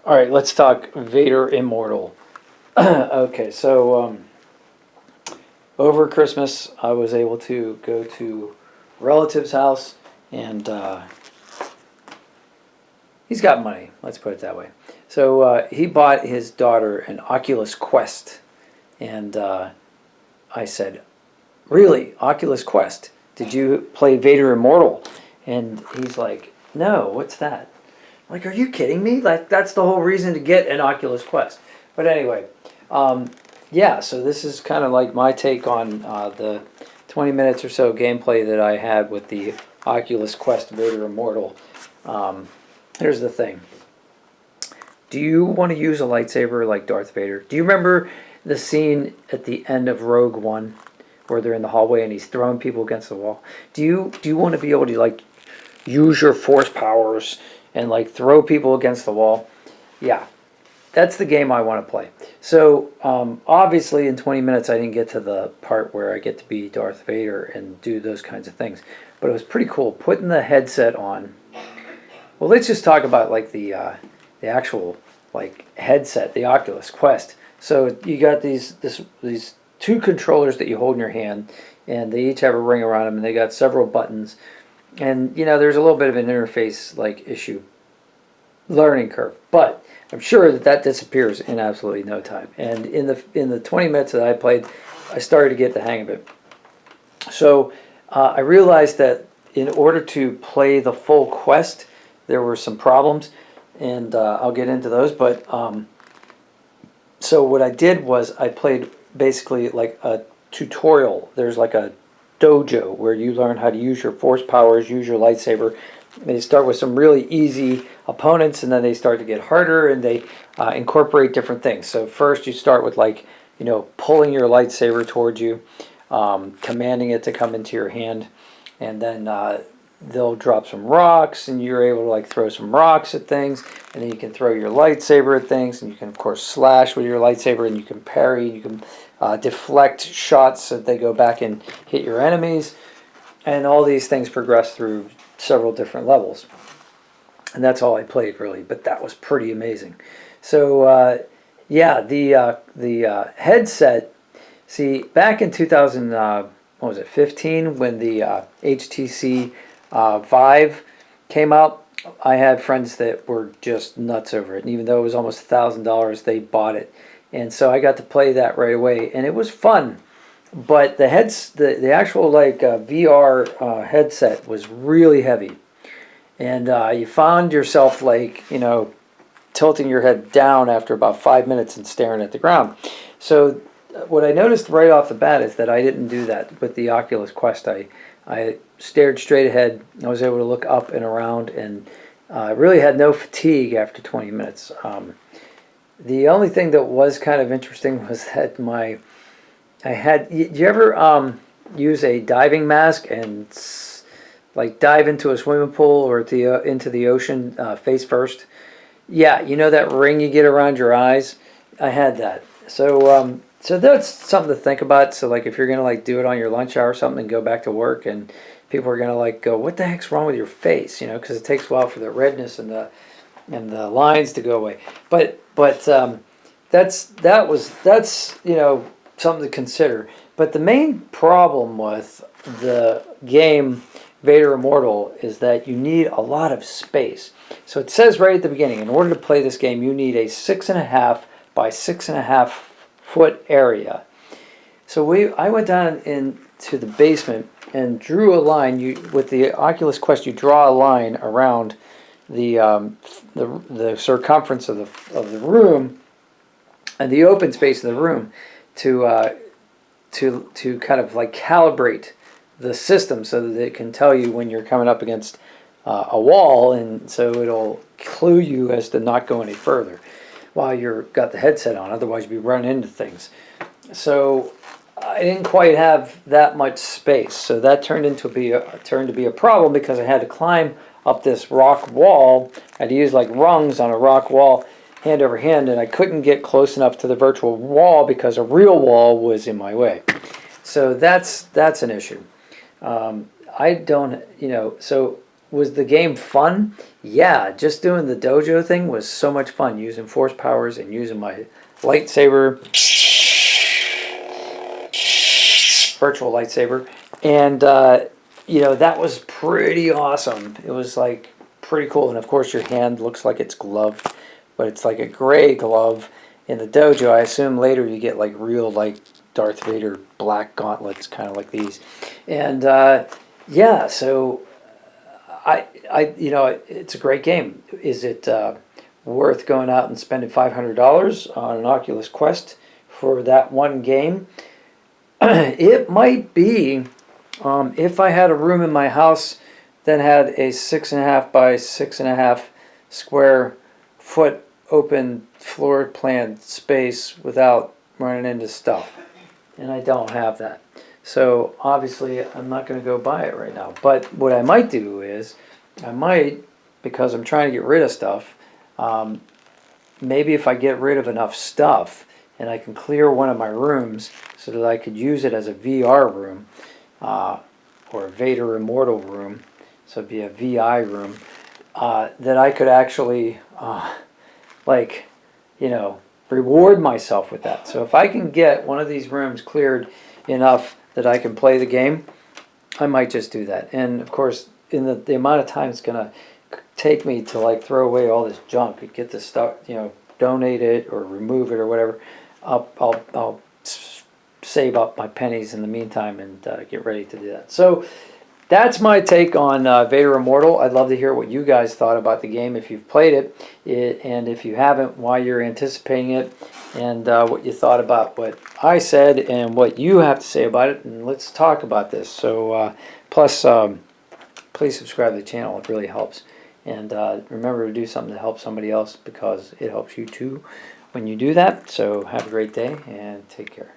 All right, let's talk Vader Immortal. Okay, so over Christmas, I was able to go to a relative's house, and he's got money. Let's put it that way. So he bought his daughter an Oculus Quest, and I said, "Really, Oculus Quest? Did you play Vader Immortal?" And he's like, "No, what's that?" I'm like, are you kidding me? Like, that's the whole reason to get an Oculus Quest. But anyway, yeah, so this is kind of like my take on the 20 minutes or so gameplay that I had with the Oculus Quest Vader Immortal. Here's the thing. Do you want to use a lightsaber like Darth Vader? Do you remember the scene at the end of Rogue One where they're in the hallway and he's throwing people against the wall? Do you want to be able to like use your force powers and like throw people against the wall? Yeah, that's the game I want to play. So obviously in 20 minutes I didn't get to the part where I get to be Darth Vader and do those kinds of things, but it was pretty cool putting the headset on. Well, let's just talk about like the actual like headset, the Oculus Quest. So you got these two controllers that you hold in your hand, and they each have a ring around them, and they got several buttons. And you know, there's a little bit of an interface like issue, learning curve, but I'm sure that disappears in absolutely no time. And in the 20 minutes that I played, I started to get the hang of it. So I realized that in order to play the full quest, there were some problems, and I'll get into those. But so what I did was I played basically like a tutorial. There's like a dojo where you learn how to use your force powers, use your lightsaber. They start with some really easy opponents, and then they start to get harder, and they incorporate different things. So first you start with like, you know, pulling your lightsaber towards you, commanding it to come into your hand, and then they'll drop some rocks, and you're able to like throw some rocks at things, and then you can throw your lightsaber at things, and you can of course slash with your lightsaber, and you can parry, you can deflect shots so that they go back and hit your enemies, and all these things progress through several different levels. And that's all I played really, but that was pretty amazing. So yeah, the headset. See, back in 2000, what was it, 15, when the HTC Vive came out, I had friends that were just nuts over it. And even though it was almost $1,000, they bought it. And so I got to play that right away, and it was fun. But the actual like VR headset was really heavy, and you found yourself like, you know, tilting your head down after about 5 minutes and staring at the ground. So what I noticed right off the bat is that I didn't do that with the Oculus Quest. I stared straight ahead. I was able to look up and around, and really had no fatigue after 20 minutes. The only thing that was kind of interesting was that did you ever use a diving mask and like dive into a swimming pool or into the ocean face first? Yeah, you know that ring you get around your eyes? I had that. So so that's something to think about. So like if you're gonna like do it on your lunch hour or something and go back to work, and people are gonna like go, "What the heck's wrong with your face?" You know, because it takes a while for the redness and the lines to go away. But that's you know, something to consider. But the main problem with the game Vader Immortal is that you need a lot of space. So it says right at the beginning, in order to play this game, you need a 6.5 by 6.5 foot area. So I went down into the basement and drew a line. With the Oculus Quest, you draw a line around the circumference of the room and the open space of the room to kind of like calibrate the system so that it can tell you when you're coming up against a wall, and so it'll clue you as to not go any further while you're got the headset on. Otherwise, you'd be running into things. So I didn't quite have that much space, so that turned to be a problem because I had to climb up this rock wall. I had to use like rungs on a rock wall, hand over hand, and I couldn't get close enough to the virtual wall because a real wall was in my way. So that's an issue. I don't, you know, so Was the game fun? Yeah, just doing the dojo thing was so much fun, using force powers and using my lightsaber, virtual lightsaber, and that was pretty awesome. It was like pretty cool, and of course your hand looks like it's gloved, but it's like a gray glove. In the dojo, I assume later you get like real like Darth Vader black gauntlets, kind of like these, and yeah, so it's a great game. Is it worth going out and spending $500 on an Oculus Quest for that one game? It might be. If I had a room in my house that had a 6.5 by 6.5 square foot open floor plan space without running into stuff, and I don't have that. So obviously I'm not going to go buy it right now. But what I might do is, because I'm trying to get rid of stuff, maybe if I get rid of enough stuff and I can clear one of my rooms so that I could use it as a VR room, or a Vader Immortal room, so it'd be a VI room, that I could actually, reward myself with that. So if I can get one of these rooms cleared enough that I can play the game, I might just do that. And of course, in the amount of time it's gonna take me to like throw away all this junk, and get the stuff, donate it or remove it or whatever, I'll save up my pennies in the meantime and get ready to do that. So that's my take on Vader Immortal. I'd love to hear what you guys thought about the game, if you've played it, and if you haven't, why you're anticipating it, and what you thought about what I said and what you have to say about it, and let's talk about this. So plus, please subscribe to the channel. It really helps. And remember to do something to help somebody else, because it helps you too when you do that. So have a great day and take care.